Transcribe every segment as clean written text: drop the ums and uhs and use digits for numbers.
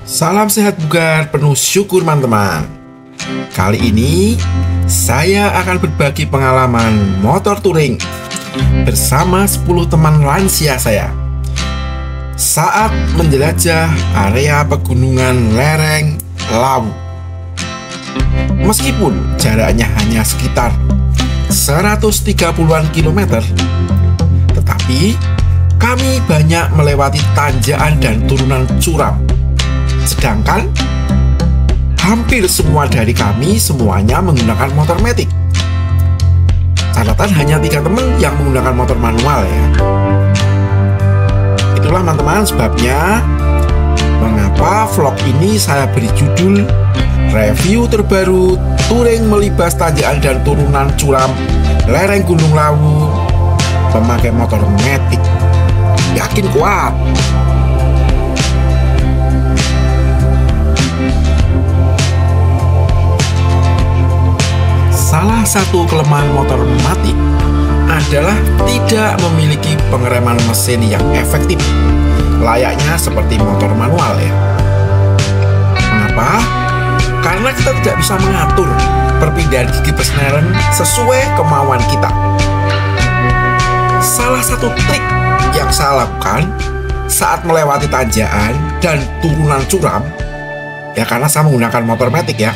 Salam sehat bugar, penuh syukur teman-teman. Kali ini saya akan berbagi pengalaman motor touring bersama 10 teman lansia saya saat menjelajah area pegunungan lereng Lawu. Meskipun jaraknya hanya sekitar 130-an kilometer, tetapi kami banyak melewati tanjakan dan turunan curam. Sedangkan hampir semua dari kami semuanya menggunakan motor matic. Catatan hanya 3 teman yang menggunakan motor manual ya. Itulah teman-teman sebabnya mengapa vlog ini saya beri judul review terbaru touring melibas tanjakan dan turunan curam lereng Gunung Lawu memakai motor matic. Yakin kuat. Salah satu kelemahan motor matic adalah tidak memiliki pengereman mesin yang efektif, layaknya seperti motor manual ya. Mengapa? Karena kita tidak bisa mengatur perpindahan gigi persneleng sesuai kemauan kita. Salah satu trik yang saya lakukan saat melewati tanjakan dan turunan curam, ya karena saya menggunakan motor matic ya,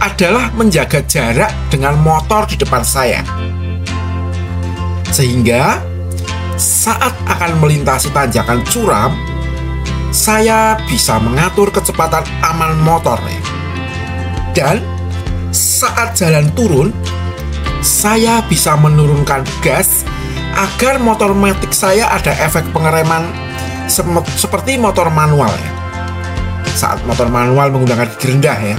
adalah menjaga jarak dengan motor di depan saya, sehingga saat akan melintasi tanjakan curam saya bisa mengatur kecepatan aman motor ya. Dan saat jalan turun saya bisa menurunkan gas agar motor matic saya ada efek pengereman seperti motor manual ya. Saat motor manual menggunakan gigi rendah ya.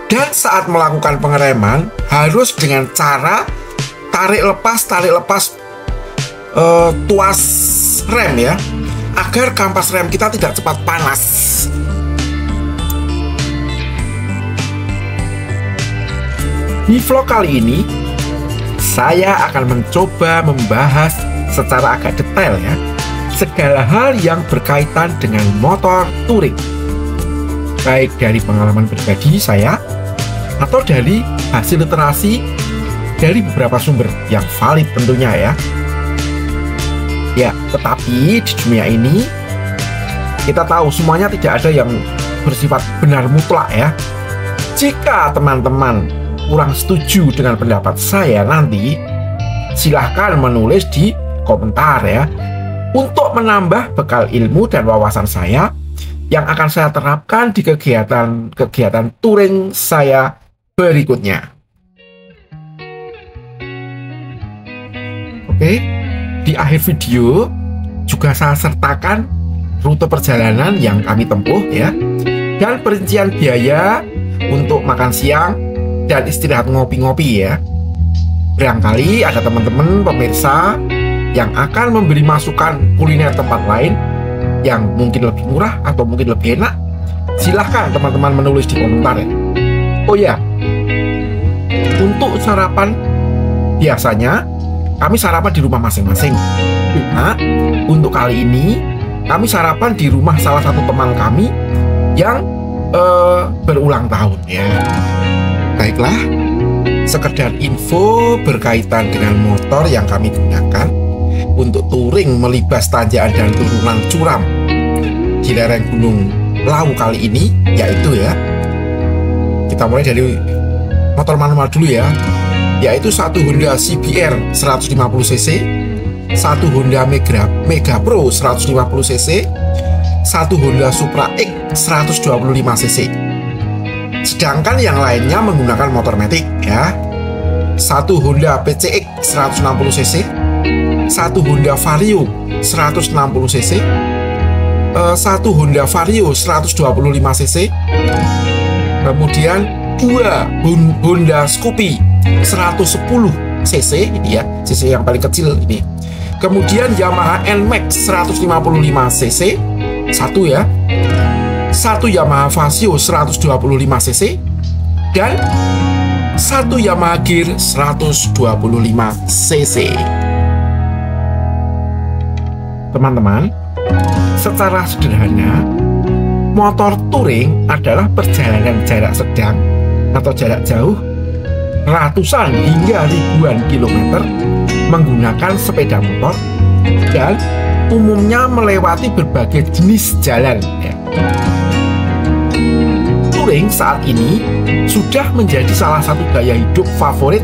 Dan saat melakukan pengereman harus dengan cara tarik lepas tuas rem ya, agar kampas rem kita tidak cepat panas. Di vlog kali ini saya akan mencoba membahas secara agak detail ya segala hal yang berkaitan dengan motor touring, baik dari pengalaman pribadi saya atau dari hasil literasi dari beberapa sumber yang valid tentunya ya. Ya, tetapi di dunia ini kita tahu semuanya tidak ada yang bersifat benar mutlak ya. Jika teman-teman kurang setuju dengan pendapat saya nanti, silahkan menulis di komentar ya, untuk menambah bekal ilmu dan wawasan saya yang akan saya terapkan di kegiatan touring saya berikutnya. Oke, di akhir video juga saya sertakan rute perjalanan yang kami tempuh ya, dan perincian biaya untuk makan siang dan istirahat ngopi-ngopi ya. Barangkali ada teman-teman pemirsa yang akan memberi masukan kuliner tempat lain yang mungkin lebih murah atau mungkin lebih enak, silahkan teman-teman menulis di komentar ya. Oh ya, untuk sarapan biasanya kami sarapan di rumah masing-masing. Nah, untuk kali ini kami sarapan di rumah salah satu teman kami yang berulang tahun ya. Baiklah, sekedar info berkaitan dengan motor yang kami gunakan untuk touring melibas tanjakan dan turunan curam di lereng Gunung Lawu kali ini, yaitu ya, kita mulai dari motor manual dulu ya, yaitu satu Honda CBR 150cc, satu Honda Mega Pro 150cc, satu Honda Supra X 125cc. Sedangkan yang lainnya menggunakan motor matic ya, satu Honda PCX 160cc, satu Honda Vario 160cc, satu Honda Vario 125cc, kemudian 2 Honda Scoopy 110cc ini ya, cc yang paling kecil ini. Kemudian Yamaha NMAX 155cc, satu ya, satu Yamaha Vasio 125cc, dan satu Yamaha Gear 125cc. Teman-teman, Secara sederhana, motor touring adalah perjalanan jarak sedang atau jarak jauh ratusan hingga ribuan kilometer menggunakan sepeda motor dan umumnya melewati berbagai jenis jalan ya. Touring saat ini sudah menjadi salah satu gaya hidup favorit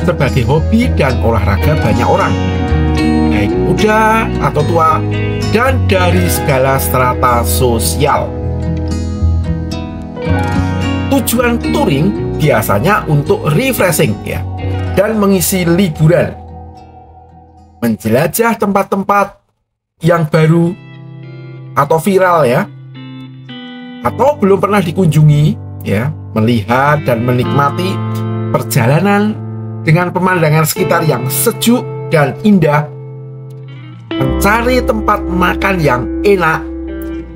sebagai hobi dan olahraga banyak orang, baik muda atau tua dan dari segala strata sosial. Tujuan touring biasanya untuk refreshing ya dan mengisi liburan, menjelajah tempat-tempat yang baru atau viral ya, atau belum pernah dikunjungi ya, melihat dan menikmati perjalanan dengan pemandangan sekitar yang sejuk dan indah, mencari tempat makan yang enak,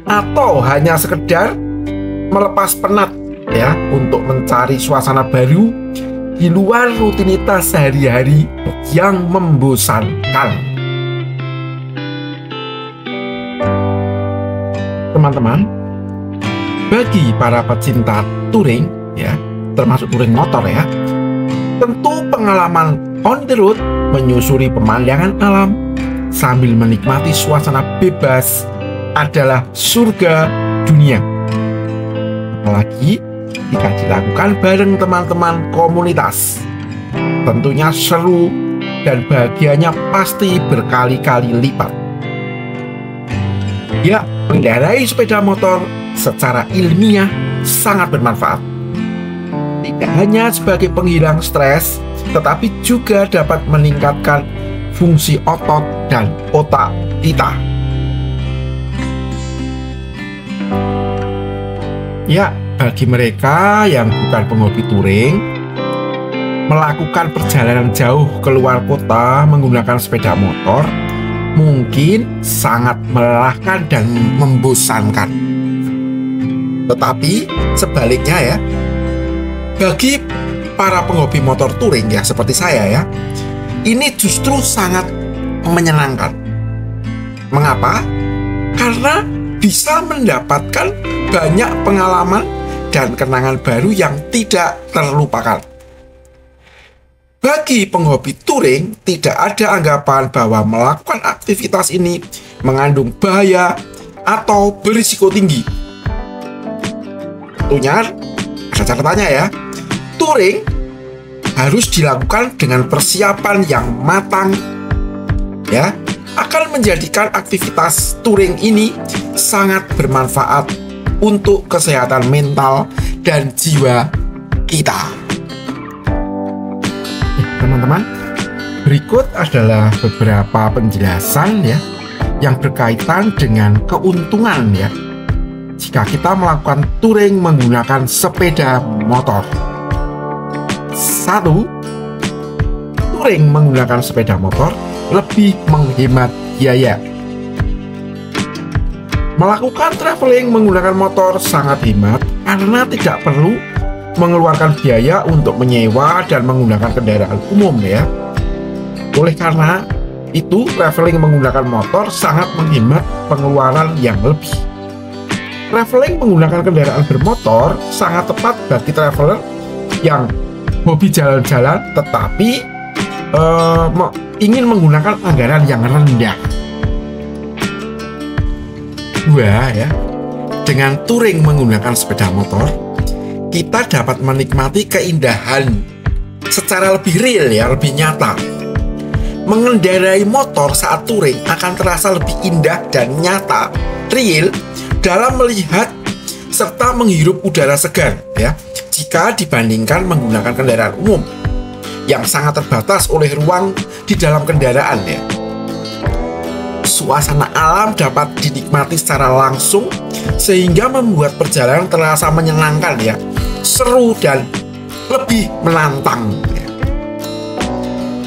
atau hanya sekedar melepas penat ya untuk mencari suasana baru di luar rutinitas sehari-hari yang membosankan. Teman-teman, bagi para pecinta touring ya, termasuk touring motor ya, tentu pengalaman on the road menyusuri pemandangan alam sambil menikmati suasana bebas adalah surga dunia. Apalagi jika dilakukan bareng teman-teman komunitas, tentunya seru dan bahagianya pasti berkali-kali lipat. Ya, mengendarai sepeda motor secara ilmiah sangat bermanfaat. Tidak hanya sebagai penghilang stres, tetapi juga dapat meningkatkan fungsi otot dan otak kita. Ya, bagi mereka yang bukan penghobi touring, melakukan perjalanan jauh keluar kota menggunakan sepeda motor mungkin sangat melelahkan dan membosankan. Tetapi sebaliknya ya, bagi para penghobi motor touring ya seperti saya ya, ini justru sangat menyenangkan. Mengapa? Karena bisa mendapatkan banyak pengalaman dan kenangan baru yang tidak terlupakan. Bagi penghobi touring, tidak ada anggapan bahwa melakukan aktivitas ini mengandung bahaya atau berisiko tinggi. Tentunya ada catatannya ya, touring harus dilakukan dengan persiapan yang matang ya, akan menjadikan aktivitas touring ini sangat bermanfaat untuk kesehatan mental dan jiwa kita. Teman-teman, berikut adalah beberapa penjelasan ya yang berkaitan dengan keuntungan ya jika kita melakukan touring menggunakan sepeda motor. 1. Touring menggunakan sepeda motor lebih menghemat biaya. Melakukan traveling menggunakan motor sangat hemat karena tidak perlu mengeluarkan biaya untuk menyewa dan menggunakan kendaraan umum ya. Oleh karena itu, traveling menggunakan motor sangat menghemat pengeluaran yang lebih. Traveling menggunakan kendaraan bermotor sangat tepat bagi traveler yang hobi jalan-jalan tetapi ingin menggunakan anggaran yang rendah. 2 ya, dengan touring menggunakan sepeda motor, kita dapat menikmati keindahan secara lebih real ya, lebih nyata. Mengendarai motor saat touring akan terasa lebih indah dan nyata, real dalam melihat serta menghirup udara segar ya, jika dibandingkan menggunakan kendaraan umum yang sangat terbatas oleh ruang di dalam kendaraan ya. Suasana alam dapat dinikmati secara langsung sehingga membuat perjalanan terasa menyenangkan ya, seru dan lebih menantang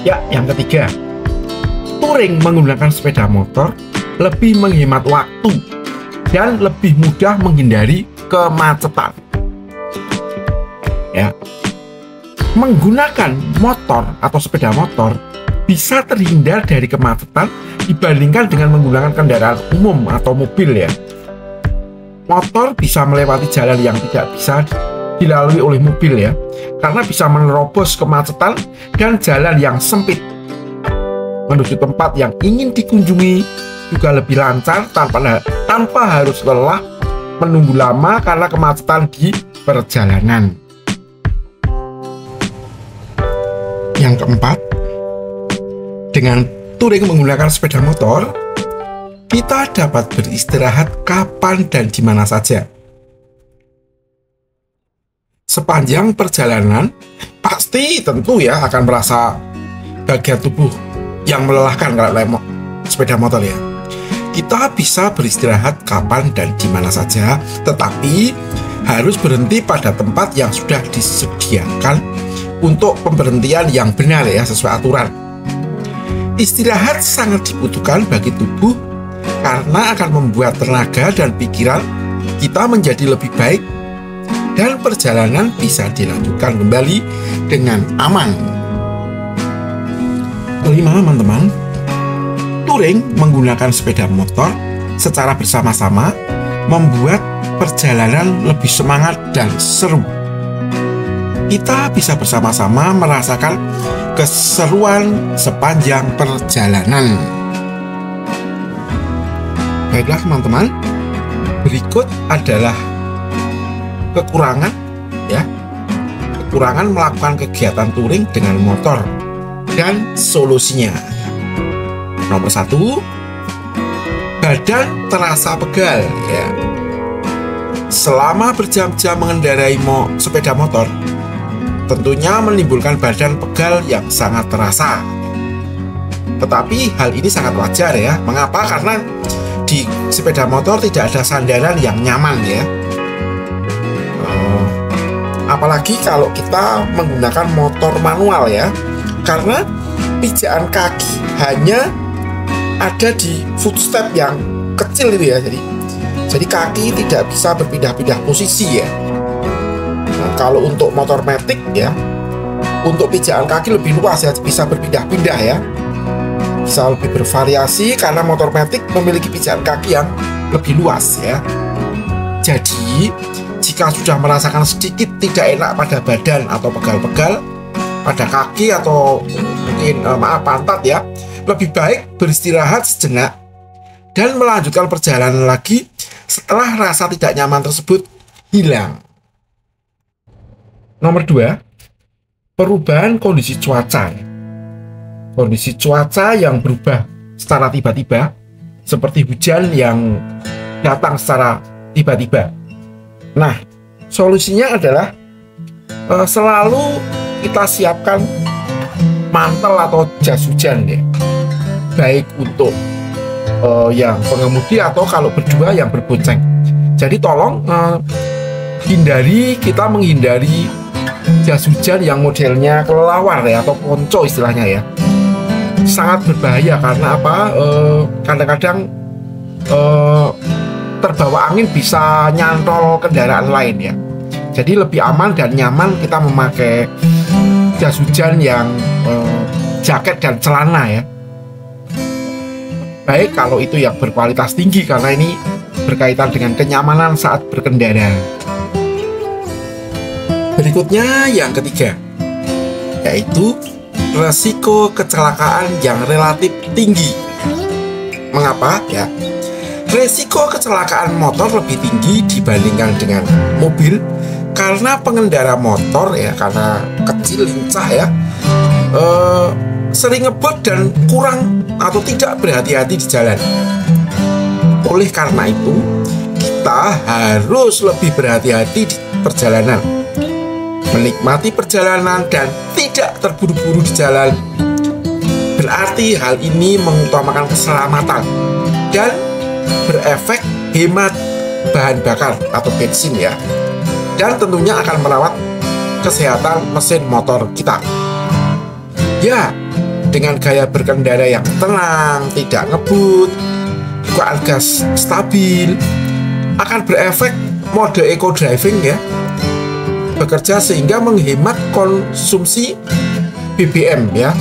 ya. Yang ketiga, touring menggunakan sepeda motor lebih menghemat waktu dan lebih mudah menghindari kemacetan ya. Menggunakan motor atau sepeda motor bisa terhindar dari kemacetan dibandingkan dengan menggunakan kendaraan umum atau mobil ya. Motor bisa melewati jalan yang tidak bisa dilalui oleh mobil ya, karena bisa menerobos kemacetan dan jalan yang sempit. Menuju tempat yang ingin dikunjungi juga lebih lancar tanpa harus lelah menunggu lama karena kemacetan di perjalanan. Yang keempat, dengan touring menggunakan sepeda motor, kita dapat beristirahat kapan dan di mana saja. Sepanjang perjalanan, pasti tentu ya akan merasa bagian tubuh yang melelahkan kalau naik sepeda motor ya. Kita bisa beristirahat kapan dan di mana saja, tetapi harus berhenti pada tempat yang sudah disediakan untuk pemberhentian yang benar ya, sesuai aturan. Istirahat sangat dibutuhkan bagi tubuh karena akan membuat tenaga dan pikiran kita menjadi lebih baik dan perjalanan bisa dilanjutkan kembali dengan aman. Kelima, teman-teman, touring menggunakan sepeda motor secara bersama-sama membuat perjalanan lebih semangat dan seru. Kita bisa bersama-sama merasakan keseruan sepanjang perjalanan. Baiklah teman-teman, berikut adalah kekurangan ya, kekurangan melakukan kegiatan touring dengan motor dan solusinya. Nomor 1, badan terasa pegal ya. Selama berjam-jam mengendarai sepeda motor, tentunya menimbulkan badan pegal yang sangat terasa. Tetapi hal ini sangat wajar ya. Mengapa? Karena di sepeda motor tidak ada sandaran yang nyaman ya. Apalagi kalau kita menggunakan motor manual ya, karena pijakan kaki hanya ada di footstep yang kecil itu ya. Jadi kaki tidak bisa berpindah-pindah posisi ya. Nah, kalau untuk motor matic ya, untuk pijakan kaki lebih luas ya, bisa berpindah-pindah ya, bisa lebih bervariasi karena motor matic memiliki pijakan kaki yang lebih luas ya. Jadi jika sudah merasakan sedikit tidak enak pada badan atau pegal-pegal pada kaki atau mungkin pantat ya, lebih baik beristirahat sejenak dan melanjutkan perjalanan lagi setelah rasa tidak nyaman tersebut hilang. Nomor 2, perubahan kondisi cuaca. Kondisi cuaca yang berubah secara tiba-tiba, seperti hujan yang datang secara tiba-tiba. Nah, solusinya adalah selalu kita siapkan mantel atau jas hujan ya, baik untuk yang pengemudi atau kalau berdua yang berbonceng. Jadi tolong kita menghindari jas hujan yang modelnya kelelawar ya, atau ponco istilahnya ya. Sangat berbahaya karena apa? Kadang-kadang terbawa angin bisa nyantol kendaraan lain ya. Jadi lebih aman dan nyaman kita memakai jas hujan yang jaket dan celana ya. Baik kalau itu yang berkualitas tinggi, karena ini berkaitan dengan kenyamanan saat berkendara. Berikutnya yang ketiga, yaitu resiko kecelakaan yang relatif tinggi. Mengapa ya? Resiko kecelakaan motor lebih tinggi dibandingkan dengan mobil karena pengendara motor ya, karena kecil lincah ya, sering ngebut dan kurang atau tidak berhati-hati di jalan. Oleh karena itu, kita harus lebih berhati-hati di perjalanan, menikmati perjalanan dan tidak terburu-buru di jalan. Berarti hal ini mengutamakan keselamatan dan berefek hemat bahan bakar atau bensin ya, dan tentunya akan merawat kesehatan mesin motor kita ya. Dengan gaya berkendara yang tenang, tidak ngebut, bukaan gas stabil, akan berefek mode eco driving ya, bekerja sehingga menghemat konsumsi BBM ya,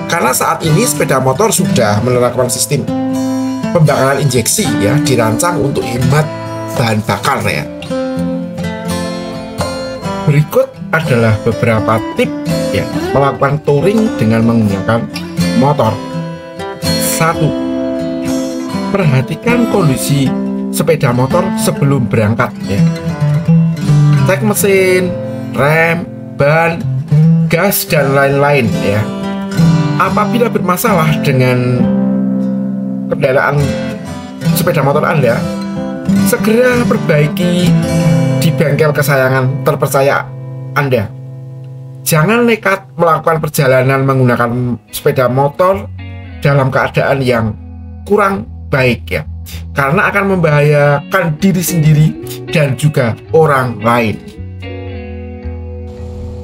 Karena saat ini sepeda motor sudah menerapkan sistem pembakaran injeksi ya, dirancang untuk hemat bahan bakar ya. Berikut adalah beberapa tips ya melakukan touring dengan menggunakan motor. 1. Perhatikan kondisi sepeda motor sebelum berangkat ya. Cek mesin, rem, ban, gas dan lain-lain ya. Apabila bermasalah dengan kendaraan sepeda motor Anda, segera perbaiki di bengkel kesayangan terpercaya Anda. Jangan nekat melakukan perjalanan menggunakan sepeda motor dalam keadaan yang kurang baik ya, karena akan membahayakan diri sendiri dan juga orang lain.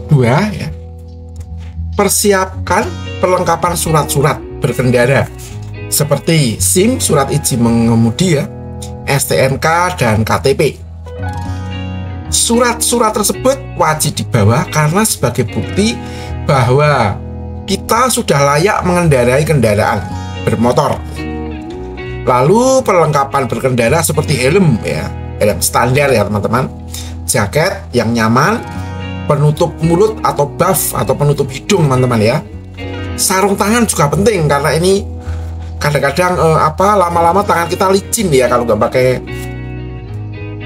2 ya, persiapkan perlengkapan surat-surat berkendara seperti SIM, surat izin mengemudi ya, STNK dan KTP. Surat-surat tersebut wajib dibawa karena sebagai bukti bahwa kita sudah layak mengendarai kendaraan bermotor. Lalu perlengkapan berkendara seperti helm ya, helm standar ya teman-teman, jaket yang nyaman, penutup mulut atau buff atau penutup hidung teman-teman ya. Sarung tangan juga penting karena ini kadang-kadang lama-lama tangan kita licin ya kalau nggak pakai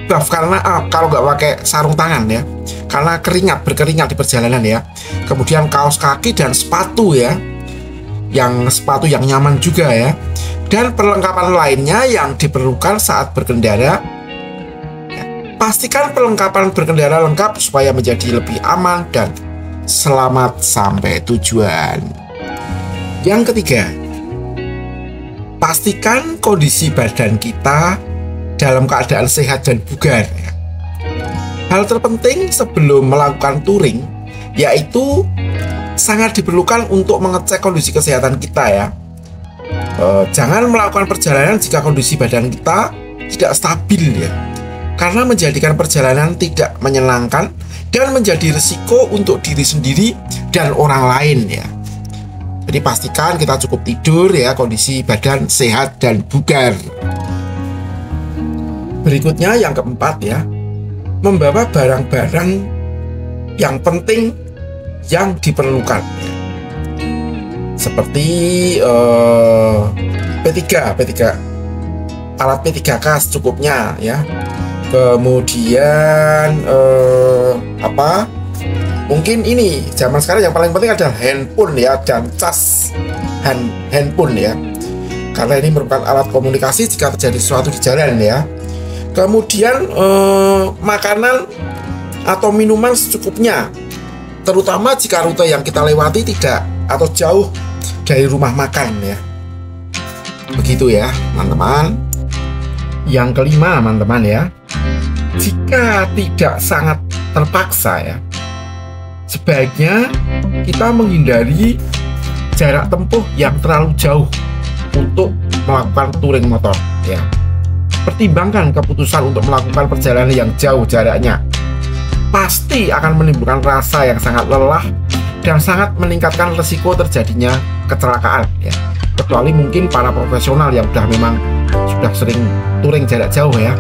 buff, karena kalau nggak pakai sarung tangan ya, karena berkeringat di perjalanan ya. Kemudian kaos kaki dan sepatu ya, sepatu yang nyaman juga ya. Dan perlengkapan lainnya yang diperlukan saat berkendara ya, pastikan perlengkapan berkendara lengkap supaya menjadi lebih aman dan selamat sampai tujuan. Yang ketiga, pastikan kondisi badan kita dalam keadaan sehat dan bugar ya. Hal terpenting sebelum melakukan touring yaitu sangat diperlukan untuk mengecek kondisi kesehatan kita ya. Jangan melakukan perjalanan jika kondisi badan kita tidak stabil ya, karena menjadikan perjalanan tidak menyenangkan dan menjadi risiko untuk diri sendiri dan orang lain ya. Jadi pastikan kita cukup tidur ya, kondisi badan sehat dan bugar. Berikutnya yang keempat ya, membawa barang-barang yang penting yang diperlukan ya. Seperti P3 alat P3K secukupnya ya. Kemudian mungkin ini zaman sekarang yang paling penting adalah handphone ya, dan cas handphone ya, karena ini merupakan alat komunikasi jika terjadi sesuatu di jalan ya. Kemudian makanan atau minuman secukupnya, terutama jika rute yang kita lewati tidak atau jauh dari rumah makan ya. Begitu ya teman-teman. Yang kelima teman-teman ya, jika tidak sangat terpaksa ya, sebaiknya kita menghindari jarak tempuh yang terlalu jauh untuk melakukan touring motor ya. Pertimbangkan keputusan untuk melakukan perjalanan yang jauh jaraknya. Pasti akan menimbulkan rasa yang sangat lelah dan sangat meningkatkan risiko terjadinya kecelakaan ya. Kecuali mungkin para profesional yang sudah sering touring jarak jauh ya.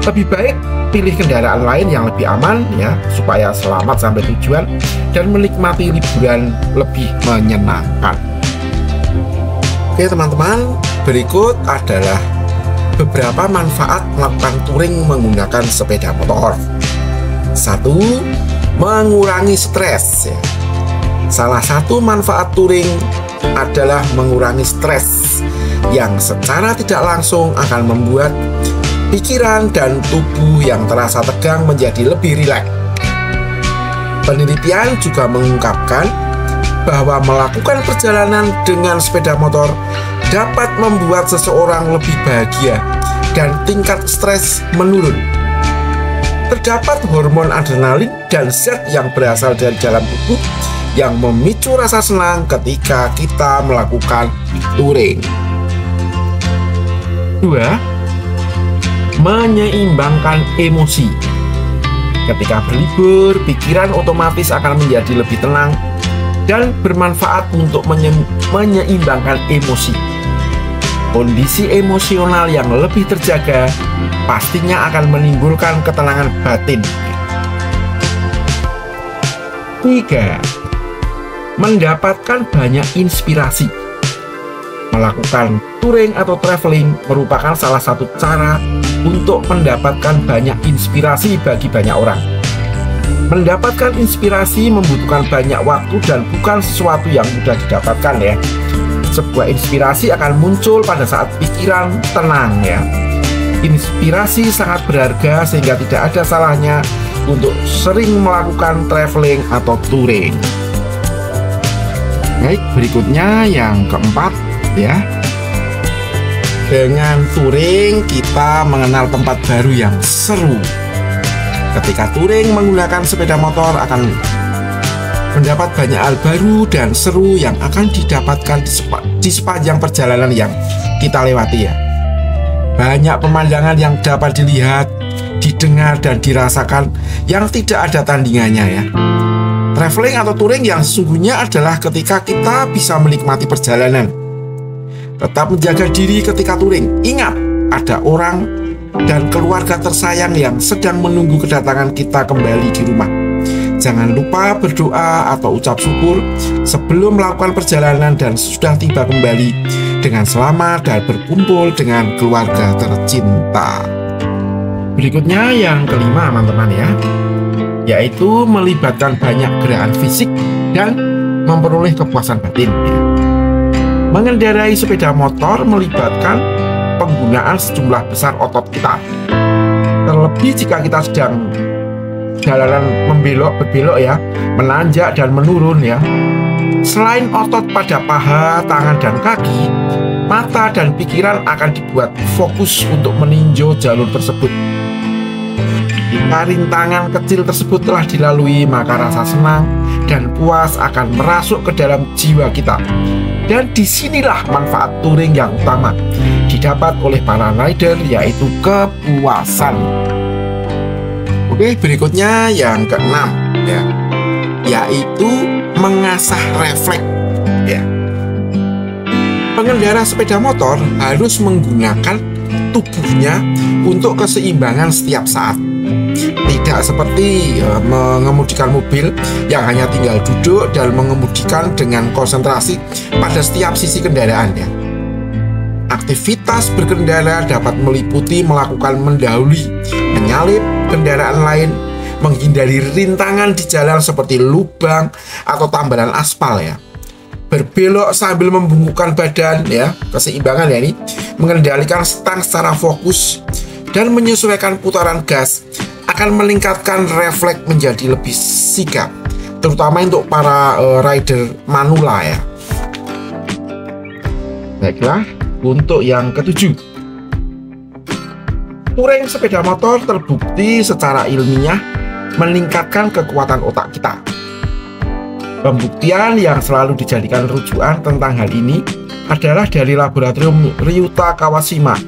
Lebih baik pilih kendaraan lain yang lebih aman ya, supaya selamat sampai tujuan dan menikmati liburan lebih menyenangkan. Oke teman-teman, berikut adalah beberapa manfaat melakukan touring menggunakan sepeda motor. 1. Mengurangi stres ya. Salah satu manfaat touring adalah mengurangi stres yang secara tidak langsung akan membuat pikiran dan tubuh yang terasa tegang menjadi lebih rileks. Penelitian juga mengungkapkan bahwa melakukan perjalanan dengan sepeda motor dapat membuat seseorang lebih bahagia dan tingkat stres menurun. Terdapat hormon adrenalin dan zat yang berasal dari dalam tubuh yang memicu rasa senang ketika kita melakukan touring. 2. Menyeimbangkan emosi. Ketika berlibur, pikiran otomatis akan menjadi lebih tenang dan bermanfaat untuk menyeimbangkan emosi. Kondisi emosional yang lebih terjaga pastinya akan menimbulkan ketenangan batin. 3. Mendapatkan banyak inspirasi. Melakukan touring atau traveling merupakan salah satu cara untuk mendapatkan banyak inspirasi bagi banyak orang. Mendapatkan inspirasi membutuhkan banyak waktu dan bukan sesuatu yang mudah didapatkan ya. Sebuah inspirasi akan muncul pada saat pikiran tenang ya. Inspirasi sangat berharga sehingga tidak ada salahnya untuk sering melakukan traveling atau touring. Baik, berikutnya yang keempat ya. Dengan touring kita mengenal tempat baru yang seru. Ketika touring menggunakan sepeda motor akan mendapat banyak hal baru dan seru yang akan didapatkan di sepanjang perjalanan yang kita lewati ya. Banyak pemandangan yang dapat dilihat, didengar dan dirasakan yang tidak ada tandingannya ya. Traveling atau touring yang sesungguhnya adalah ketika kita bisa menikmati perjalanan. Tetap menjaga diri ketika touring. Ingat, ada orang dan keluarga tersayang yang sedang menunggu kedatangan kita kembali di rumah. Jangan lupa berdoa atau ucap syukur sebelum melakukan perjalanan dan sudah tiba kembali dengan selamat dan berkumpul dengan keluarga tercinta. Berikutnya yang kelima teman-teman ya, yaitu melibatkan banyak gerakan fisik dan memperoleh kepuasan batin ya. Mengendarai sepeda motor melibatkan penggunaan sejumlah besar otot kita. Terlebih jika kita sedang jalanan berbelok ya, menanjak dan menurun ya. Selain otot pada paha, tangan dan kaki, mata dan pikiran akan dibuat fokus untuk meninjau jalur tersebut. Jika rintangan kecil tersebut telah dilalui, maka rasa senang dan puas akan merasuk ke dalam jiwa kita. Dan disinilah manfaat touring yang utama didapat oleh para rider, yaitu kepuasan. Oke, berikutnya yang keenam ya, yaitu mengasah refleks ya. Pengendara sepeda motor harus menggunakan tubuhnya untuk keseimbangan setiap saat. Tidak seperti mengemudikan mobil yang hanya tinggal duduk dan mengemudikan dengan konsentrasi pada setiap sisi kendaraan ya. Aktivitas berkendara dapat meliputi melakukan mendahului, menyalip kendaraan lain, menghindari rintangan di jalan seperti lubang atau tambalan aspal ya. Berbelok sambil membungkukkan badan ya, keseimbangan ya ini, mengendalikan stang secara fokus dan menyesuaikan putaran gas akan meningkatkan refleks menjadi lebih sigap, terutama untuk para rider manula ya. Baiklah, untuk yang ketujuh, touring sepeda motor terbukti secara ilmiah meningkatkan kekuatan otak kita. Pembuktian yang selalu dijadikan rujukan tentang hal ini adalah dari laboratorium Ryuta Kawashima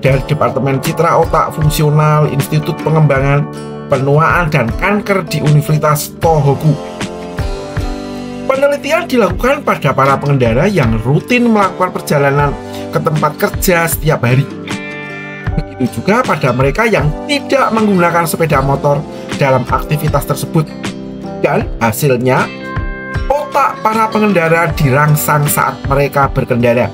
dari Departemen Citra Otak Fungsional Institut Pengembangan Penuaan dan Kanker di Universitas Tohoku. Penelitian dilakukan pada para pengendara yang rutin melakukan perjalanan ke tempat kerja setiap hari. Begitu juga pada mereka yang tidak menggunakan sepeda motor dalam aktivitas tersebut. Dan hasilnya, otak para pengendara dirangsang saat mereka berkendara.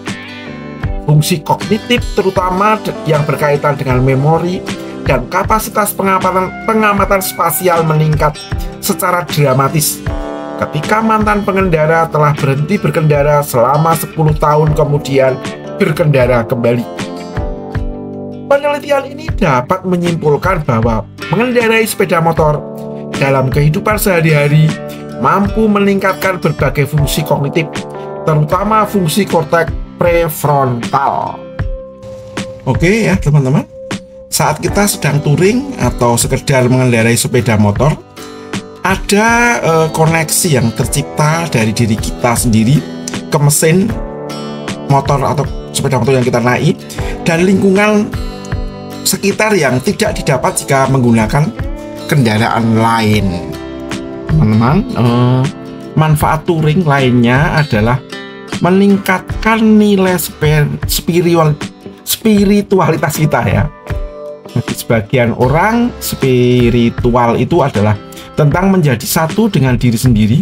Fungsi kognitif terutama yang berkaitan dengan memori dan kapasitas pengamatan spasial meningkat secara dramatis ketika mantan pengendara telah berhenti berkendara selama 10 tahun kemudian berkendara kembali. Penelitian ini dapat menyimpulkan bahwa mengendarai sepeda motor dalam kehidupan sehari-hari mampu meningkatkan berbagai fungsi kognitif, terutama fungsi korteks prefrontal. Oke ya teman-teman, saat kita sedang touring atau sekedar mengendarai sepeda motor, ada koneksi yang tercipta dari diri kita sendiri ke mesin motor atau sepeda motor yang kita naik dan lingkungan sekitar yang tidak didapat jika menggunakan kendaraan lain. Teman-teman, manfaat touring lainnya adalah meningkatkan nilai spiritualitas kita ya. Bagi sebagian orang, spiritual itu adalah tentang menjadi satu dengan diri sendiri,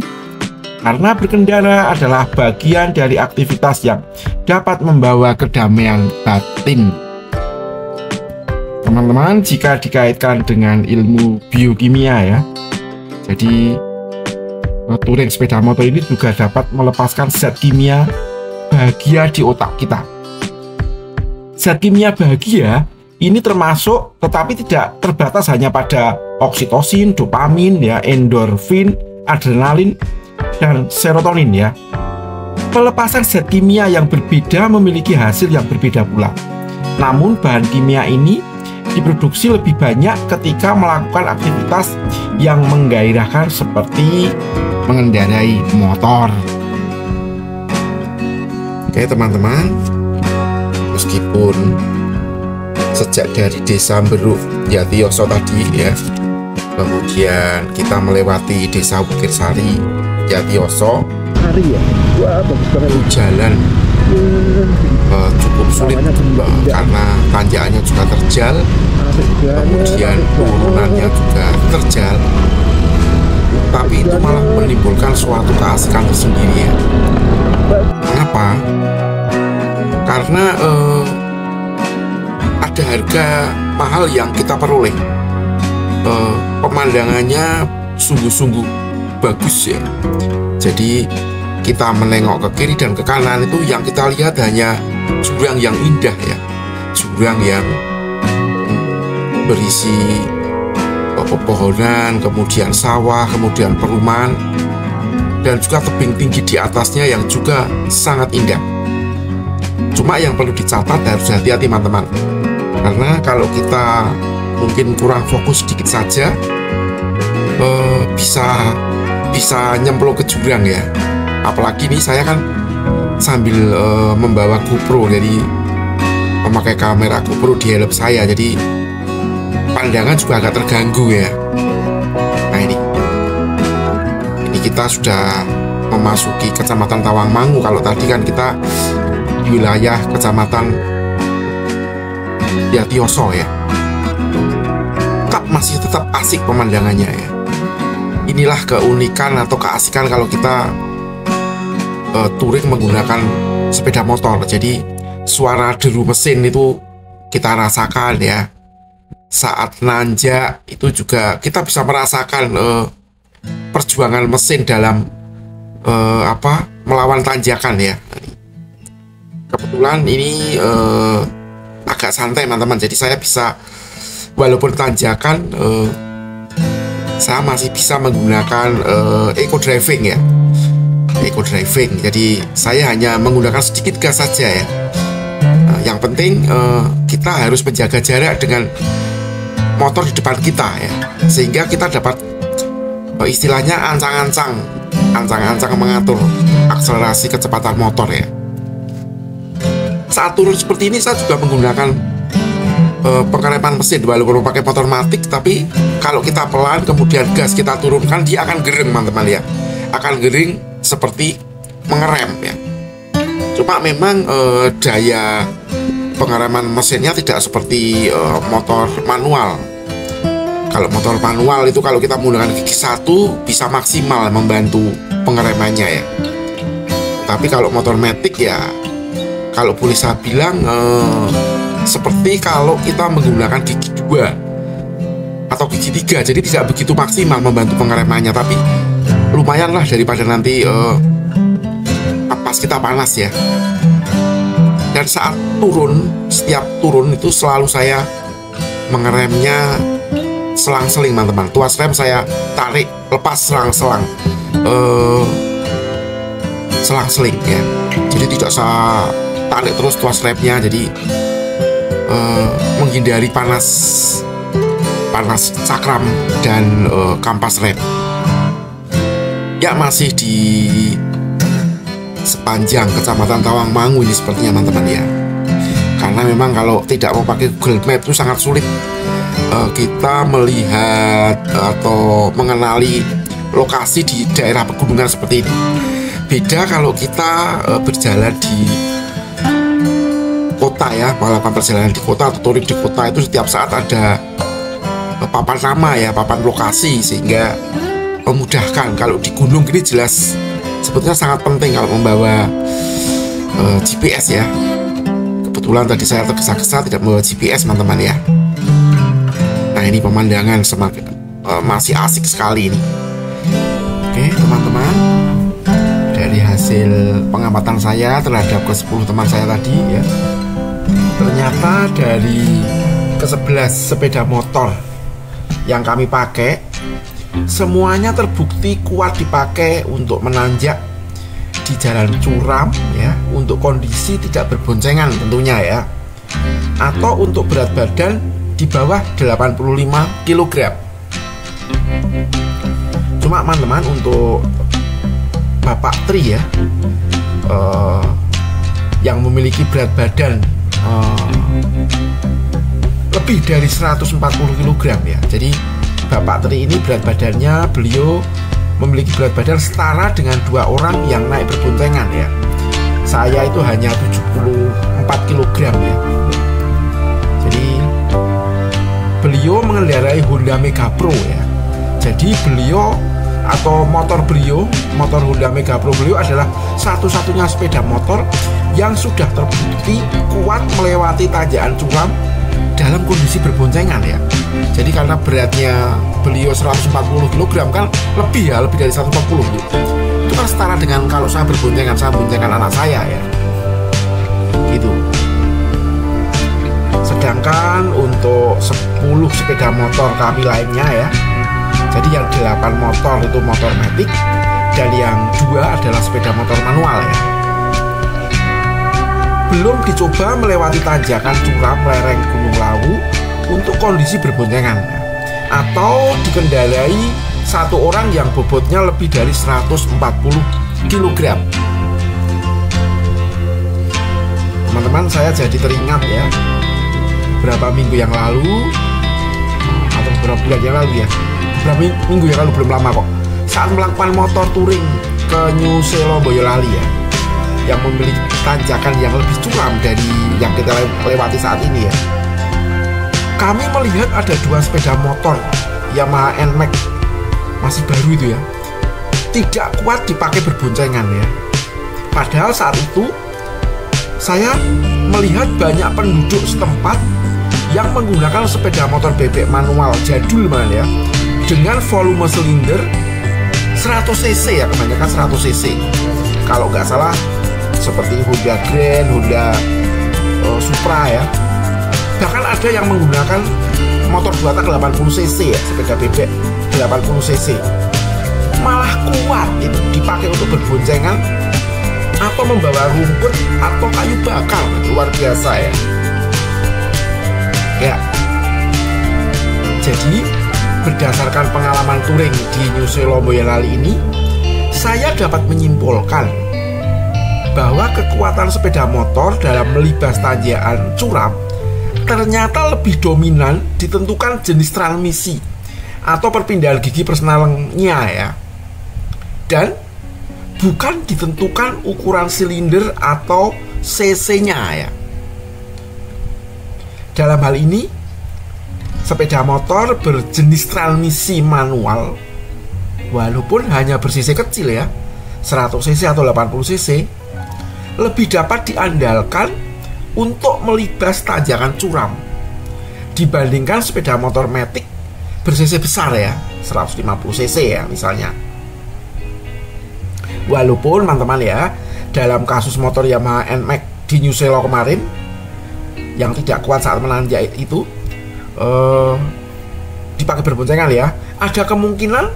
karena berkendara adalah bagian dari aktivitas yang dapat membawa kedamaian batin. Teman-teman, jika dikaitkan dengan ilmu biokimia ya, jadi touring sepeda motor ini juga dapat melepaskan zat kimia bahagia di otak kita. Zat kimia bahagia ini termasuk, tetapi tidak terbatas hanya pada oksitosin, dopamin, ya, endorfin, adrenalin, dan serotonin ya. Pelepasan zat kimia yang berbeda memiliki hasil yang berbeda pula. Namun bahan kimia ini diproduksi lebih banyak ketika melakukan aktivitas yang menggairahkan seperti mengendarai motor. Oke teman-teman, meskipun sejak dari desa Beruk Jatiyoso tadi ya, kemudian kita melewati desa Bukirsari Jatiyoso, jalan cukup sulit karena tanjakannya juga terjal, kemudian turunannya juga terjal, tapi itu malah menimbulkan suatu keasikan tersendiri ya. Mengapa? Karena ada harga mahal yang kita peroleh. Pemandangannya sungguh-sungguh bagus ya. Jadi kita menengok ke kiri dan ke kanan, itu yang kita lihat hanya jurang yang indah ya, jurang yang berisi pepohonan, kemudian sawah, kemudian perumahan, dan juga tebing tinggi di atasnya yang juga sangat indah. Cuma yang perlu dicatat, harus hati-hati teman-teman, karena kalau kita mungkin kurang fokus sedikit saja, bisa nyemplung ke jurang ya. Apalagi nih saya kan sambil membawa GoPro, jadi memakai kamera GoPro di helm saya, jadi pandangan juga agak terganggu ya. Nah ini kita sudah memasuki Kecamatan Tawangmangu. Kalau tadi kan kita di wilayah Kecamatan Jatiyoso ya, masih tetap asik pemandangannya ya. Inilah keunikan atau keasikan kalau kita touring menggunakan sepeda motor. Jadi suara deru mesin itu kita rasakan ya. Saat nanjak itu juga kita bisa merasakan perjuangan mesin dalam melawan tanjakan ya. Kebetulan ini agak santai teman-teman, jadi saya bisa, walaupun tanjakan, saya masih bisa menggunakan eco driving ya. Eco driving, jadi saya hanya menggunakan sedikit gas saja ya. Yang penting kita harus menjaga jarak dengan motor di depan kita ya, sehingga kita dapat istilahnya ancang-ancang mengatur akselerasi kecepatan motor ya. Saat turun seperti ini saya juga menggunakan pengereman mesin, walaupun pakai motor matic, tapi kalau kita pelan kemudian gas kita turunkan, dia akan gering teman-teman ya, akan gering seperti mengerem ya. Cuma memang daya pengereman mesinnya tidak seperti motor manual. Kalau motor manual itu kalau kita menggunakan gigi satu bisa maksimal membantu pengeremannya ya. Tapi kalau motor matic ya, kalau boleh saya bilang seperti kalau kita menggunakan gigi 2 atau gigi 3, jadi tidak begitu maksimal membantu pengeremannya, tapi lumayanlah daripada nanti pas kita panas ya. Dan saat turun, setiap turun itu selalu saya mengeremnya selang-seling teman-teman. Tuas rem saya tarik, lepas, selang-selang, selang-seling ya. Jadi tidak saya tarik terus tuas remnya, jadi menghindari panas cakram dan kampas rem. Ya, masih di sepanjang Kecamatan Tawangmangu ini sepertinya teman-teman ya. Karena memang kalau tidak mau pakai Google Map itu sangat sulit kita melihat atau mengenali lokasi di daerah pegunungan seperti ini. Beda kalau kita berjalan di kota ya, melakukan perjalanan di kota atau touring di kota, itu setiap saat ada papan nama ya, papan lokasi, sehingga memudahkan. Kalau di gunung ini jelas sebetulnya sangat penting kalau membawa GPS ya. Kebetulan tadi saya tergesa-gesa tidak membawa GPS teman-teman ya. Nah ini pemandangan semakin masih asik sekali ini. Oke teman-teman, dari hasil pengamatan saya terhadap ke-10 teman saya tadi ya, ternyata dari ke-11 sepeda motor yang kami pakai, semuanya terbukti kuat dipakai untuk menanjak di jalan curam ya, untuk kondisi tidak berboncengan tentunya ya, atau untuk berat badan di bawah 85 kg. Cuma teman-teman, untuk Bapak Tri ya, yang memiliki berat badan lebih dari 140 kg ya. Jadi Bapak Tri ini berat badannya, beliau memiliki berat badan setara dengan 2 orang yang naik berboncengan ya. Saya itu hanya 74 kg ya. Jadi beliau mengendarai Honda Mega Pro ya. Jadi beliau atau motor Honda Mega Pro beliau adalah satu-satunya sepeda motor yang sudah terbukti kuat melewati tanjakan curam dalam kondisi berboncengan ya. Jadi karena beratnya beliau 140 kg kan, lebih dari 140 gitu. Itu kan setara dengan kalau saya berboncengan, saya boncengkan anak saya ya, gitu. Sedangkan untuk 10 sepeda motor kami lainnya ya, jadi yang 8 motor itu motor matic, dan yang 2 adalah sepeda motor manual ya. Belum dicoba melewati tanjakan curam lereng Gunung Lawu untuk kondisi berboncengan ya, atau dikendarai satu orang yang bobotnya lebih dari 140 kg. Teman-teman, saya jadi teringat ya, beberapa minggu yang lalu atau beberapa bulan yang lalu ya, beberapa minggu yang lalu, belum lama kok, saat melakukan motor touring ke New Selo Boyolali ya, yang memiliki tanjakan yang lebih curam dari yang kita lewati saat ini ya, kami melihat ada 2 sepeda motor Yamaha NMAX masih baru itu ya, tidak kuat dipakai berboncengan ya. Padahal saat itu saya melihat banyak penduduk setempat yang menggunakan sepeda motor bebek manual jadul ya, dengan volume silinder 100 cc ya, kebanyakan 100 cc. Kalau nggak salah seperti Honda Grand, Honda Supra ya. Bahkan ada yang menggunakan motor 2 tak 80 cc ya, sepeda bebek 80 cc. Malah kuat itu dipakai untuk berboncengan atau membawa rumput atau kayu bakar, luar biasa ya. Ya. Jadi berdasarkan pengalaman touring di New Selo Boyolali ini, saya dapat menyimpulkan bahwa kekuatan sepeda motor dalam melibas tanjakan curam ternyata lebih dominan ditentukan jenis transmisi atau perpindahan gigi persnelengnya ya, dan bukan ditentukan ukuran silinder atau cc-nya ya. Dalam hal ini, sepeda motor berjenis transmisi manual walaupun hanya ber-cc kecil ya, 100 cc atau 80 cc, lebih dapat diandalkan untuk melibas tanjakan curam dibandingkan sepeda motor matic ber-cc besar ya, 150 cc ya misalnya. Walaupun teman-teman ya, dalam kasus motor Yamaha NMAX di New Selo kemarin yang tidak kuat saat menanjak itu dipakai berboncengan ya, ada kemungkinan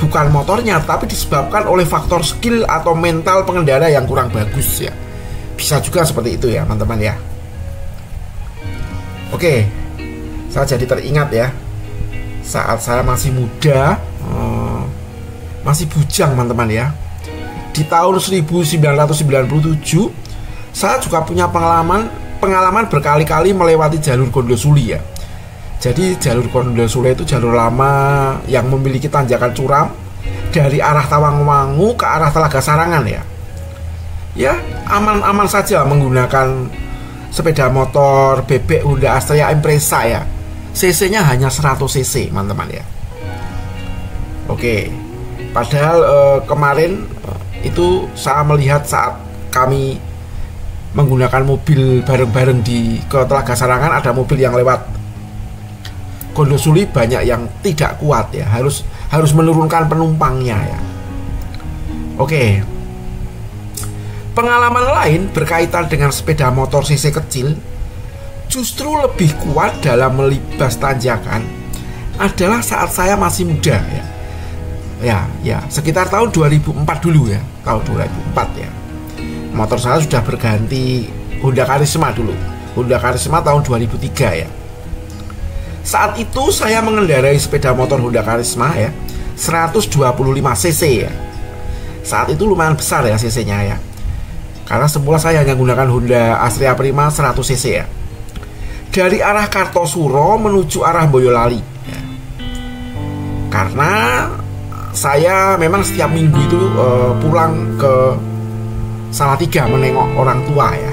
bukan motornya tapi disebabkan oleh faktor skill atau mental pengendara yang kurang bagus ya. Bisa juga seperti itu ya teman-teman ya. Oke, saya jadi teringat ya, saat saya masih muda, masih bujang teman-teman ya, di tahun 1997 saya juga punya pengalaman berkali-kali melewati jalur Gondosuli ya. Jadi jalur Gondosuli itu jalur lama yang memiliki tanjakan curam dari arah Tawangmangu ke arah Telaga Sarangan ya. Ya, aman-aman saja menggunakan sepeda motor bebek Honda Astrea Impreza ya. CC-nya hanya 100 cc, teman-teman ya. Oke. Padahal kemarin itu saya melihat saat kami menggunakan mobil bareng-bareng ke Telaga Sarangan, ada mobil yang lewat Gondosuli banyak yang tidak kuat ya, harus menurunkan penumpangnya ya. Oke. Pengalaman lain berkaitan dengan sepeda motor CC kecil justru lebih kuat dalam melibas tanjakan adalah saat saya masih muda ya. Ya, sekitar tahun 2004 dulu ya, tahun 2004 ya. Motor saya sudah berganti Honda Karisma dulu. Honda Karisma tahun 2003 ya. Saat itu saya mengendarai sepeda motor Honda Karisma ya, 125 cc ya. Saat itu lumayan besar ya cc-nya ya. Karena semula saya hanya menggunakan Honda Astrea Prima 100 cc ya. Dari arah Kartosuro menuju arah Boyolali ya. Karena saya memang setiap minggu itu pulang ke Salatiga menengok orang tua ya.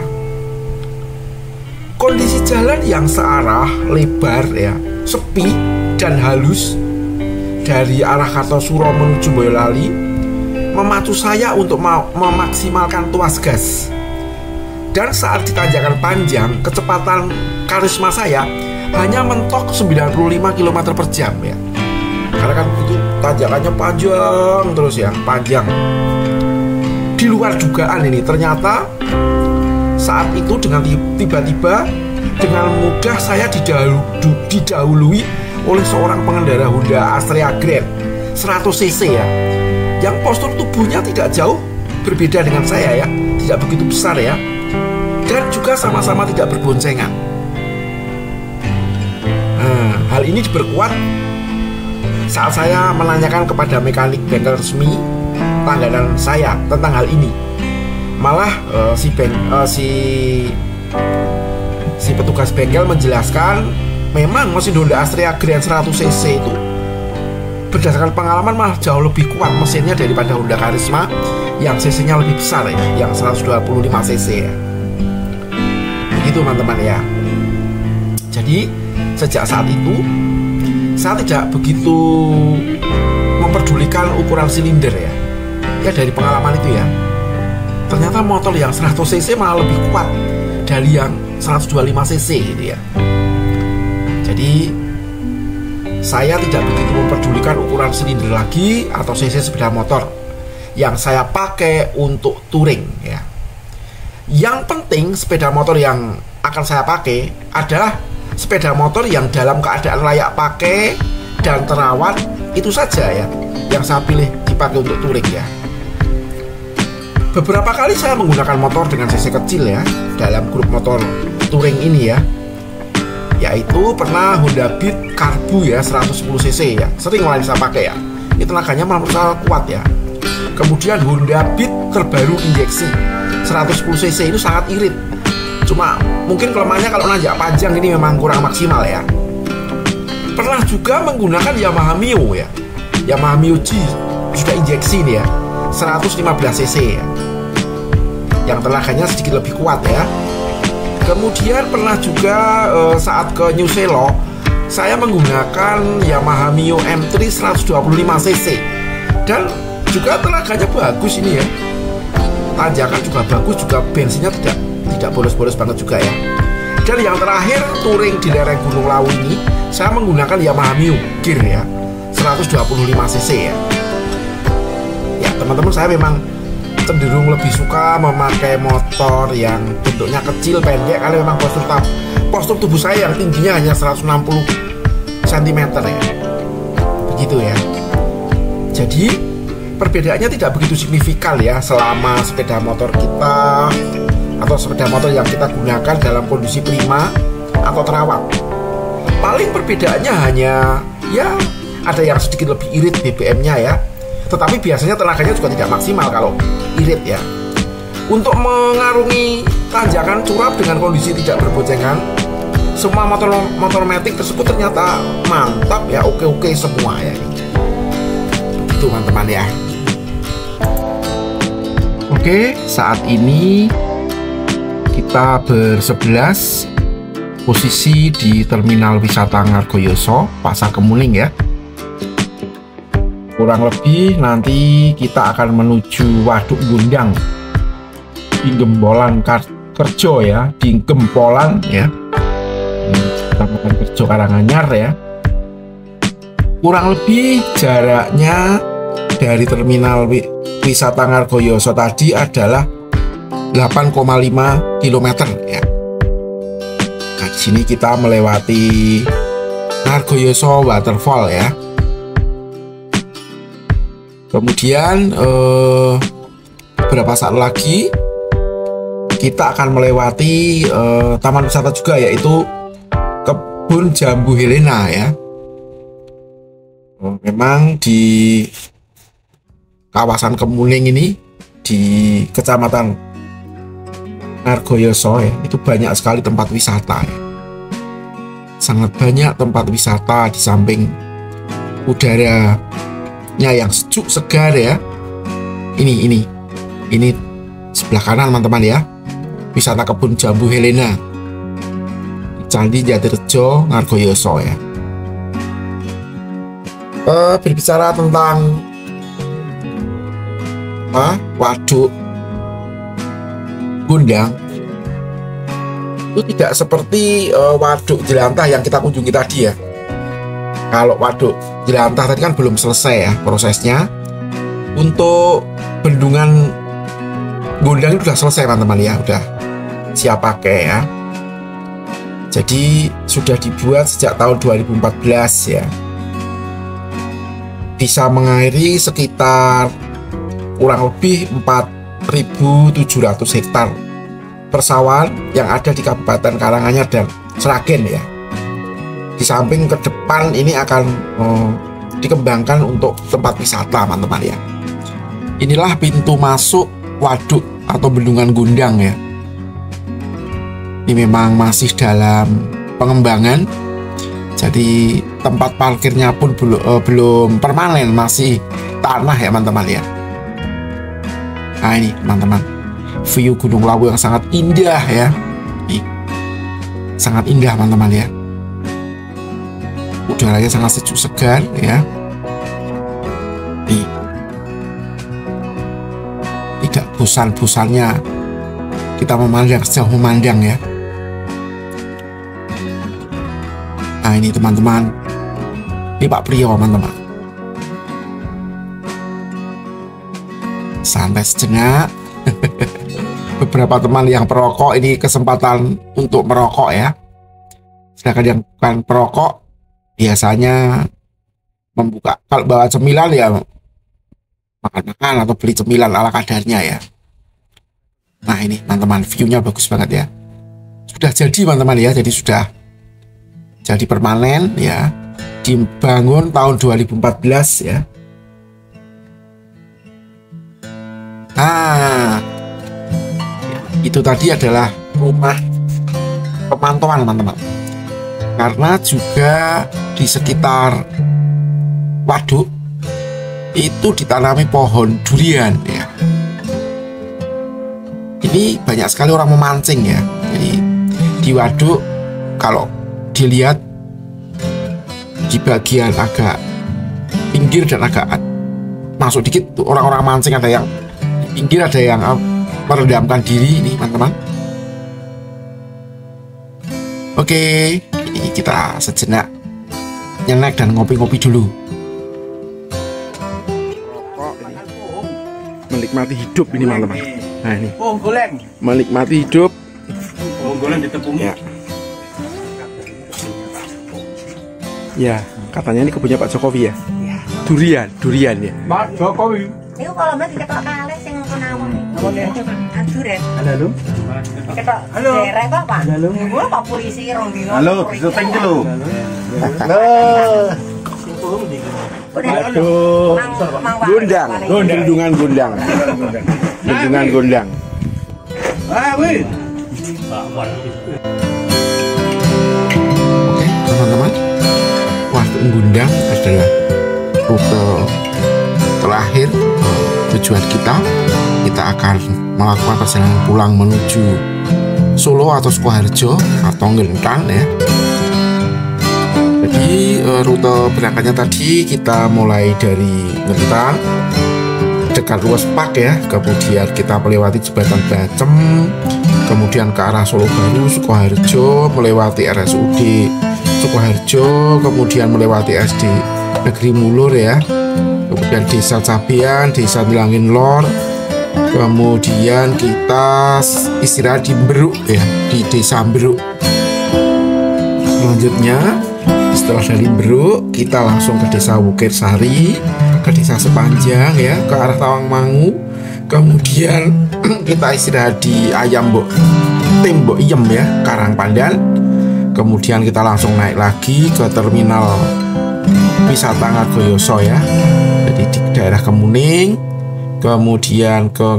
Kondisi jalan yang searah, lebar ya, sepi dan halus dari arah Kartosuro menuju Boyolali memacu saya untuk memaksimalkan tuas gas. Dan saat di tanjakan panjang, kecepatan Karisma saya hanya mentok 95 km per jam ya. Karena kan itu tanjakannya panjang terus ya, panjang. Di luar dugaan ini, ternyata saat itu dengan tiba-tiba dengan mudah saya didahului oleh seorang pengendara Honda Astrea Grand 100 cc ya, yang postur tubuhnya tidak jauh berbeda dengan saya ya, tidak begitu besar ya, dan juga sama-sama tidak berboncengan. Hal ini diperkuat saat saya menanyakan kepada mekanik bengkel resmi langganan saya tentang hal ini. Malah si petugas bengkel menjelaskan memang mesin Honda Astrea Grand 100 cc itu berdasarkan pengalaman malah jauh lebih kuat mesinnya daripada Honda Karisma yang cc-nya lebih besar ya, yang 125 cc ya. Begitu teman-teman ya. Jadi sejak saat itu saya tidak begitu memperdulikan ukuran silinder ya. Ya dari pengalaman itu ya, ternyata motor yang 100 cc malah lebih kuat dari yang 125 cc gitu ya. Jadi saya tidak begitu memperdulikan ukuran silinder lagi atau cc sepeda motor yang saya pakai untuk touring ya. Yang penting sepeda motor yang akan saya pakai adalah sepeda motor yang dalam keadaan layak pakai dan terawat, itu saja ya yang saya pilih dipakai untuk touring ya. Beberapa kali saya menggunakan motor dengan cc kecil ya dalam grup motor touring ini ya. Yaitu pernah Honda Beat Karbu ya 110 cc ya, sering mulai saya pakai ya. Ini tenaganya menurut saya kuat ya. Kemudian Honda Beat terbaru injeksi 110 cc itu sangat irit. Cuma mungkin kelemahannya kalau nanjak panjang ini memang kurang maksimal ya. Pernah juga menggunakan Yamaha Mio ya, Yamaha Mio G sudah injeksi nih ya, 115 cc ya, yang tenaganya sedikit lebih kuat ya. Kemudian pernah juga saat ke New Selo saya menggunakan Yamaha Mio M3 125 cc dan juga tenaganya bagus ini ya, tanjakan juga bagus, juga bensinnya tidak boros-boros banget juga ya. Dan yang terakhir touring di lereng Gunung Lawu ini saya menggunakan Yamaha Mio Gear ya 125 cc ya. Ya teman-teman, saya memang cenderung lebih suka memakai motor yang bentuknya kecil, pendek, karena memang postur tubuh saya yang tingginya hanya 160 cm ya. Begitu ya. Jadi perbedaannya tidak begitu signifikan ya selama sepeda motor kita atau sepeda motor yang kita gunakan dalam kondisi prima atau terawat. Paling perbedaannya hanya ya ada yang sedikit lebih irit BBM-nya ya, tetapi biasanya tenaganya juga tidak maksimal kalau irit ya. Untuk mengarungi tanjakan curam dengan kondisi tidak berboncengan, semua motor matic tersebut ternyata mantap ya, oke semua ya ini. Begitu itu teman-teman ya. Oke, saat ini kita bersebelas posisi di Terminal Wisata Ngargoyoso, Pasar Kemuning ya. Kurang lebih nanti kita akan menuju Waduk Gundang di Gembolan Kerjo ya, di Gempolan ya. Kecamatan Kerjo Karanganyar ya. Kurang lebih jaraknya dari Terminal Wisata Ngargoyoso tadi adalah 8,5 km ya. Nah, di sini kita melewati Ngargoyoso Waterfall ya. Kemudian beberapa saat lagi kita akan melewati taman wisata juga, yaitu Kebun Jambu Helena ya. Memang di kawasan Kemuning ini, di Kecamatan Ngargoyoso ya, itu banyak sekali tempat wisata ya. Sangat banyak tempat wisata, di samping udaranya yang sejuk segar ya. Ini sebelah kanan teman-teman ya, wisata Kebun Jambu Helena, Candi Jatirejo Ngargoyoso ya. Berbicara tentang Waduk Gundang, itu tidak seperti Waduk Jelantah yang kita kunjungi tadi ya. Kalau Waduk Jelantah tadi kan belum selesai ya prosesnya. Untuk Bendungan Gundang itu sudah selesai teman-teman ya, udah siap pakai ya. Jadi sudah dibuat sejak tahun 2014 ya. Bisa mengairi sekitar kurang lebih 4.700 hektar persawahan yang ada di Kabupaten Karanganyar dan Sragen ya. Di samping ke depan ini akan dikembangkan untuk tempat wisata teman-teman ya. Inilah pintu masuk waduk atau Bendungan Gundang ya. Ini memang masih dalam pengembangan, jadi tempat parkirnya pun belum permanen, masih tanah ya teman-teman ya. Nah ini teman-teman, view Gunung Lawu yang sangat indah ya. Nih, sangat indah teman-teman ya. Udaranya sangat sejuk segar ya. Nih, tidak bosan-bosannya kita memandang, sejauh memandang ya. Nah ini teman-teman, ini Pak Priyo teman-teman. Santai sejenak. Beberapa teman yang perokok, ini kesempatan untuk merokok ya. Sedangkan yang bukan perokok biasanya membuka, kalau bawa cemilan ya makan-makan atau beli cemilan ala kadarnya ya. Nah ini teman-teman, view-nya bagus banget ya. Sudah jadi teman-teman ya, jadi sudah jadi permanen ya. Dibangun tahun 2014 ya. Nah, itu tadi adalah rumah pemantauan teman-teman. Karena juga di sekitar waduk itu ditanami pohon durian ya. Ini banyak sekali orang memancing ya. Jadi di waduk kalau dilihat di bagian agak pinggir dan agak masuk dikit tuh orang-orang mancing, ada yang di pinggir, ada yang merendamkan diri ini teman-teman. Oke, ini kita sejenak nyenek dan ngopi-ngopi dulu. Menikmati hidup ini teman-teman. Nah ini menikmati hidup ya. Ya, katanya ini kebunnya Pak Jokowi ya. Durian ya. Pak Jokowi. Itu kalau mbak diketok kalih sing kenawon. Durian. Halo. Ketok. Halo. Derek kok, Pak. Halo. Niku Pak polisi rong dino. Halo, syuting dulu. Halo. Aduh. Gundang, Bendungan Gundang. Bendungan Gundang. Wih. Oke, teman-teman. Waduk Gundang adalah rute terakhir tujuan kita akan melakukan perjalanan pulang menuju Solo atau Sukoharjo atau Ngentan ya. Jadi rute berangkatnya tadi kita mulai dari Ngentan dekat Luas Pak ya, kemudian kita melewati jembatan Bacem, kemudian ke arah Solo Baru, Sukoharjo, melewati RSUD Sukoharjo, kemudian melewati SD Negeri Mulur ya, kemudian Desa Cabean, Desa Tilangin Lor, kemudian kita istirahat di Beruk ya, di Desa Beruk. Selanjutnya setelah dari Beruk kita langsung ke Desa Wukir Sari, ke Desa Sepanjang ya, ke arah Tawangmangu. Kemudian kita istirahat di Ayam Mbok Iem ya, Karangpandan. Kemudian kita langsung naik lagi ke terminal wisata Ngargoyoso ya, jadi di daerah Kemuning. Kemudian ke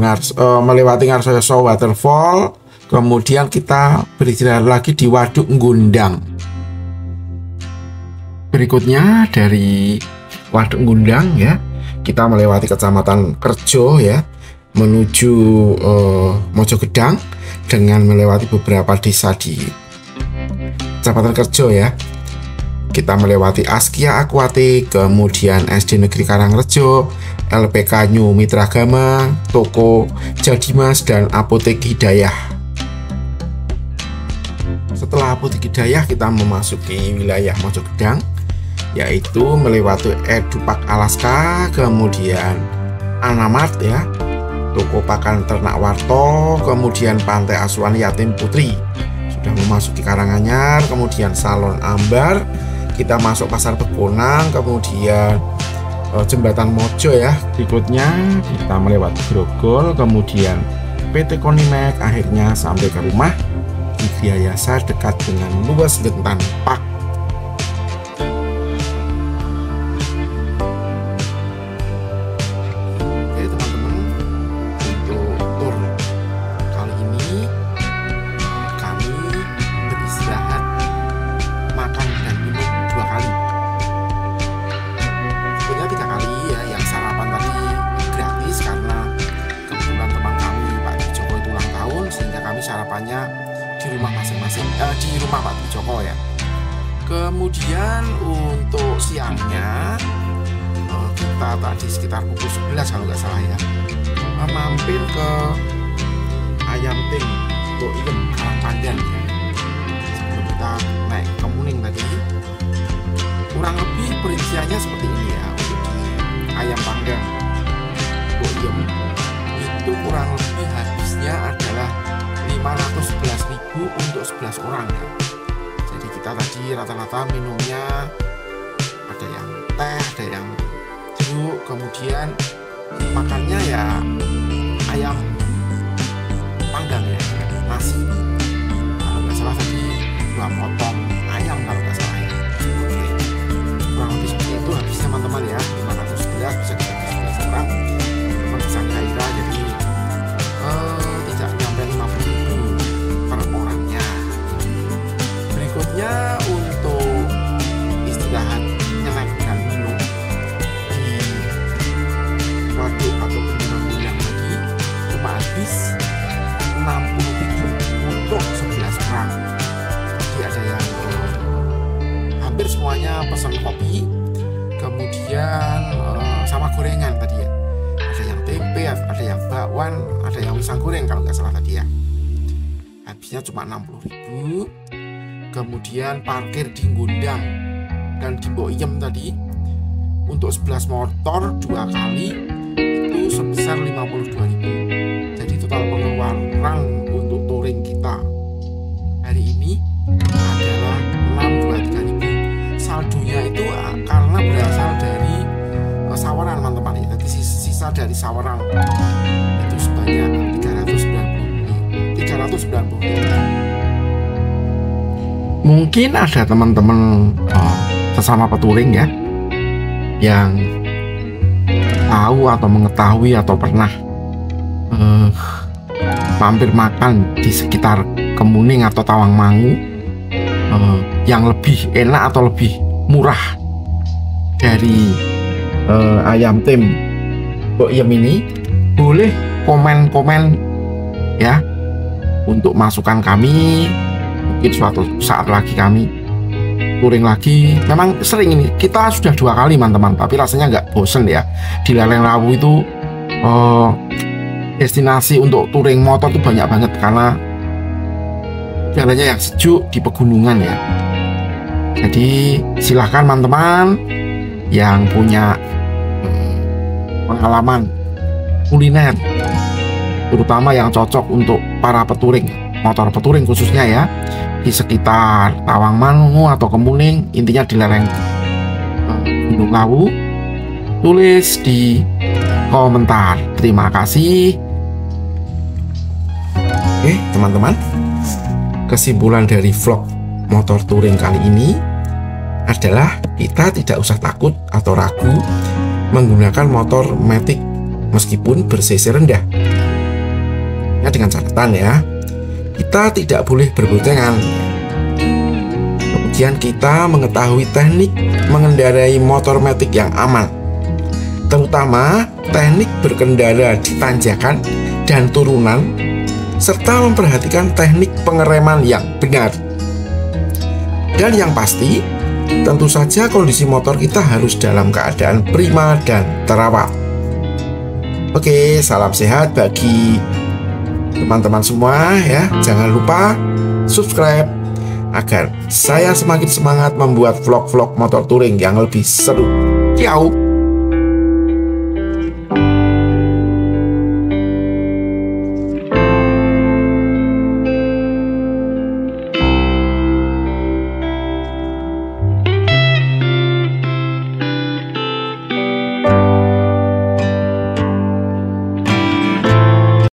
melewati Ngargoyoso Waterfall. Kemudian kita beristirahat lagi di Waduk Ngundang. Berikutnya dari Waduk Ngundang ya, kita melewati Kecamatan Kerjo ya, menuju Mojogedang dengan melewati beberapa desa di Kecamatan Kerjo ya. Kita melewati Askia Aquatik, kemudian SD Negeri Karangrejo, LPK New Mitragama, Toko Jadimas, dan Apotek Hidayah. Setelah Apotek Hidayah kita memasuki wilayah Mojogedang, yaitu melewati Edupak Alaska, kemudian Anamart ya, Toko Pakan Ternak Warto, kemudian Pantai Asuhan Yatim Putri. Sudah memasuki Karanganyar, kemudian Salon Ambar, kita masuk Pasar Begonang, kemudian Jembatan Mojo ya. Berikutnya kita melewati Grogol, kemudian PT Konimek, akhirnya sampai ke rumah di Griayasa dekat dengan Luas Ngentan Pak. Jadi teman-teman, untuk tur kali ini kami beristirahat, makan dan minum 2 kali. Sebenarnya 3 kali ya, yang sarapan tadi gratis karena kebetulan teman kami Pak Joko itu ulang tahun, sehingga kami sarapannya di rumah masing-masing, di rumah Pak Joko ya. Kemudian untuk siangnya kita tadi sekitar pukul 11 kalau nggak salah ya, mampir ke Ayam Tim Mbok Iem Karangpandan ya. Sebelum kita naik ke Muning tadi, kurang lebih perinciannya seperti ini ya. Untuk di Ayam Panggang Mbok Iem itu kurang lebih habisnya adalah 511.000 untuk 11 orang ya. Jadi kita tadi rata-rata minumnya ada yang teh, ada yang jeruk, kemudian makannya ya ayam panggang ya, nasi. Kalau nggak salah tadi 2 potong ayam kalau nggak salah ya. Oke. Kurang lebih seperti itu habisnya teman-teman ya, 511 bisa dibagi 11 orang. Teman bisa kira jadi tidak nyampe 50.000 per orangnya. Berikutnya untuk istirahat, snack dan minum di waduk atau bendungan yang tadi cuma habis 60.000 untuk 11 orang. Jadi ada yang hampir semuanya pesan kopi, kemudian sama gorengan tadi ya. Ada yang tempe, ada yang bakwan, ada yang pisang goreng kalau nggak salah tadi ya. Habisnya cuma 60.000. Kemudian parkir di Ngundang dan di Mbok Iem tadi untuk 11 motor 2 kali itu sebesar 52.000. Jadi total pengeluaran untuk touring kita hari ini adalah 623.000. Saldonya itu karena berasal dari Sawaran teman-teman ya. Jadi sisa dari Sawaran itu sebanyak 390. Mungkin ada teman-teman sesama peturing ya yang tahu atau mengetahui atau pernah mampir makan di sekitar Kemuning atau Tawangmangu yang lebih enak atau lebih murah dari Ayam Tim Mbok Iem ini boleh komen-komen ya untuk masukan kami. Mungkin suatu saat lagi kami touring lagi. Memang sering ini, kita sudah 2 kali teman-teman, tapi rasanya nggak bosen ya. Di Lereng Lawu itu destinasi untuk touring motor tuh banyak banget karena jalannya yang sejuk di pegunungan ya. Jadi silahkan teman-teman yang punya pengalaman kuliner, terutama yang cocok untuk para peturing, motor peturing khususnya ya, di sekitar Tawangmangu atau Kemuning, intinya di lereng Gunung Lawu, tulis di komentar. Terima kasih. Oke teman-teman, kesimpulan dari vlog motor touring kali ini adalah kita tidak usah takut atau ragu menggunakan motor matic meskipun ber-cc rendah. Ya, dengan catatan ya, kita tidak boleh berboncengan. Kemudian kita mengetahui teknik mengendarai motor matic yang aman, terutama teknik berkendara di tanjakan dan turunan, serta memperhatikan teknik pengereman yang benar. Dan yang pasti, tentu saja kondisi motor kita harus dalam keadaan prima dan terawat. Oke, salam sehat bagi teman-teman semua ya. Jangan lupa subscribe agar saya semakin semangat membuat vlog-vlog motor touring yang lebih seru. Ciao.